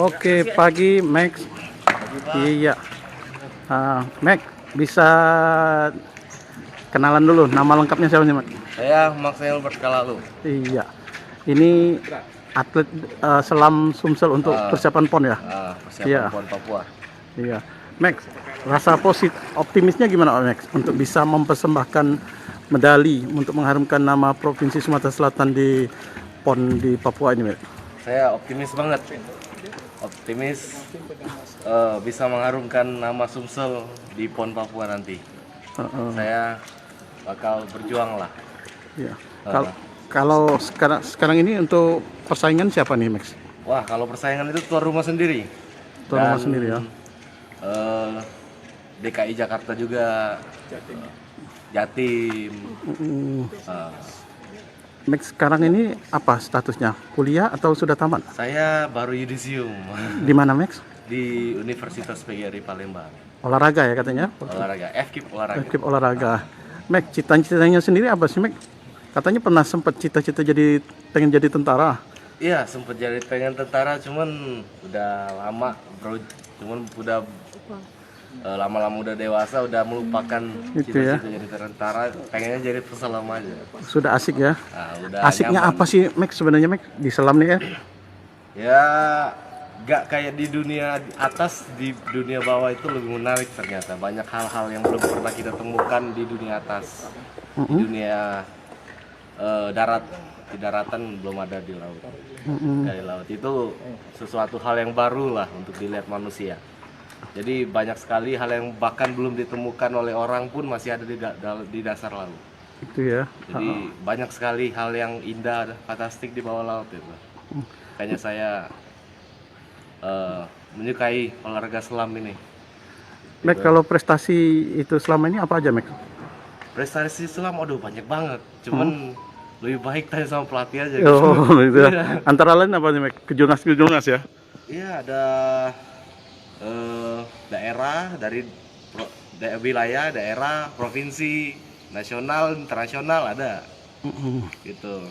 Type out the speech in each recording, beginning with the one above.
Oke, pagi Max. Iya. Max, bisa kenalan dulu. Nama lengkapnya siapa nih, Max? Saya Maxwell Berkalalu. Iya. Ini atlet selam Sumsel untuk persiapan PON ya? Persiapan Iya. PON Papua. Iya. Max, rasa optimisnya gimana, Max? Untuk bisa mempersembahkan medali untuk mengharumkan nama Provinsi Sumatera Selatan di PON di Papua ini, Max? Saya optimis banget. Optimis bisa mengharumkan nama Sumsel di PON Papua nanti. Saya bakal berjuang lah. Iya. Kalau sekarang ini untuk persaingan siapa nih, Max? Wah, kalau persaingan itu tuan rumah sendiri. Tuan rumah sendiri ya. DKI Jakarta juga, Jatim. Max sekarang ini apa statusnya? Kuliah atau sudah tamat? Saya baru yudisium Di mana, Max? di Universitas PGRI Palembang. Olahraga ya katanya? Olahraga, FKIP olahraga. Ekip olahraga. Max, cita-citanya sendiri apa sih, Max? Katanya pernah sempat cita-cita pengen jadi tentara. Iya, sempat jadi pengen tentara, cuman udah lama, bro. Cuman udah lama-lama udah dewasa, udah melupakan Itu ya. cita-cita jadi tentara, pengennya jadi peselam aja. Sudah asik ya? Nah, udah Asiknya nyaman. apa sih, Max, sebenarnya, Max? Di selam nih ya? Ya, gak kayak di dunia atas, di dunia bawah itu lebih menarik ternyata. Banyak hal-hal yang belum pernah kita temukan di dunia atas. Di dunia darat, di daratan belum ada di laut. Dari laut itu sesuatu hal yang baru lah untuk dilihat manusia. Jadi banyak sekali hal yang bahkan belum ditemukan oleh orang pun masih ada di dasar laut. Itu ya. Jadi banyak sekali hal yang indah, fantastik di bawah laut itu. Kayaknya saya menyukai olahraga selam ini. Max, kalau prestasi itu selama ini apa aja, Max? Prestasi selam, aduh banyak banget. Cuman lebih baik tanya sama pelatih aja. Oh, itu ya. Iya. Antara lain apa nih, Max? Kejurnas ya? Iya, ada daerah dari wilayah, daerah, provinsi, nasional, internasional ada. Gitu.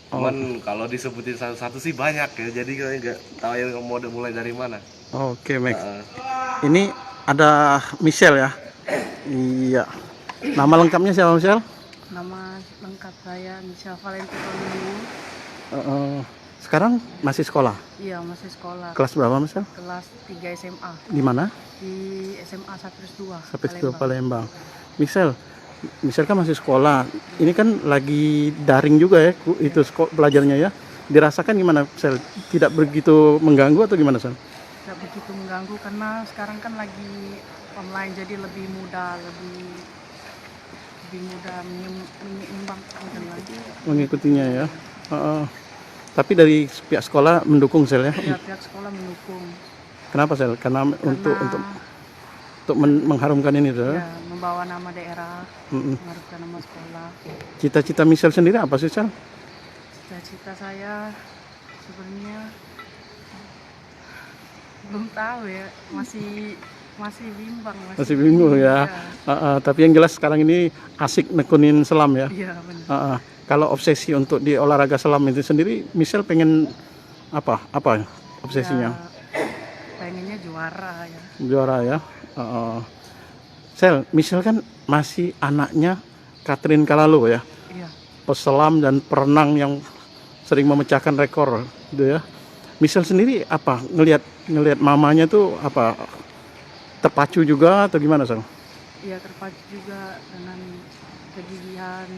Cuman kalau disebutin satu-satu sih banyak ya. Jadi kita nggak tahu yang mau mulai dari mana. Oke, Max. Ini ada Michelle ya? Iya. Nama lengkapnya siapa, Michelle? Nama lengkap saya Michelle Valentino. Sekarang masih sekolah. Iya, masih sekolah. Kelas berapa, Michelle? Kelas 3 SMA Di mana? di SMA 102 Sampai ke Palembang. Michelle kan masih sekolah. Ini kan lagi daring juga ya, itu belajarnya ya. Dirasakan gimana, Michelle? Tidak begitu mengganggu atau gimana, Michelle? Tidak begitu mengganggu karena sekarang kan lagi online, jadi lebih mudah, lebih mudah menyeimbangkan lagi. Mengikutinya ya. Tapi dari pihak sekolah mendukung, Sel ya? Ya, pihak sekolah mendukung. Kenapa, Sel? Karena untuk mengharumkan ini tuh. Ya, membawa nama daerah, mengharumkan nama sekolah. Cita-cita Michelle sendiri apa sih, Sel? Cita-cita saya sebenarnya belum tahu ya, masih bimbang. Masih bingung ya. Tapi yang jelas sekarang ini asik nekunin selam ya. Iya, benar. Kalau obsesi untuk di olahraga selam itu sendiri, Michelle pengen apa obsesinya? Ya, pengennya juara ya. Juara ya. Sel, Michelle kan masih anaknya Catherine Kalalu ya, Iya. peselam dan perenang yang sering memecahkan rekor gitu ya. Michelle sendiri apa ngelihat mamanya tuh apa, terpacu juga atau gimana, Sel? Iya, terpacu juga dengan kegigihan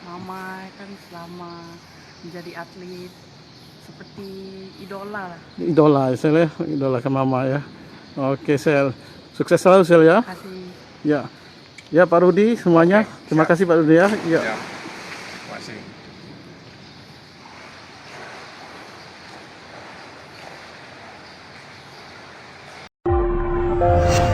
mama kan selama menjadi atlet, seperti idola lah. Idola, Sel ya, idola ke mama ya. Oke, Sel. Sukses selalu, Sel ya. Kasih. Ya. Ya, Pak Rudi semuanya. Terima kasih, Pak Rudi ya. Ya. Terima kasih.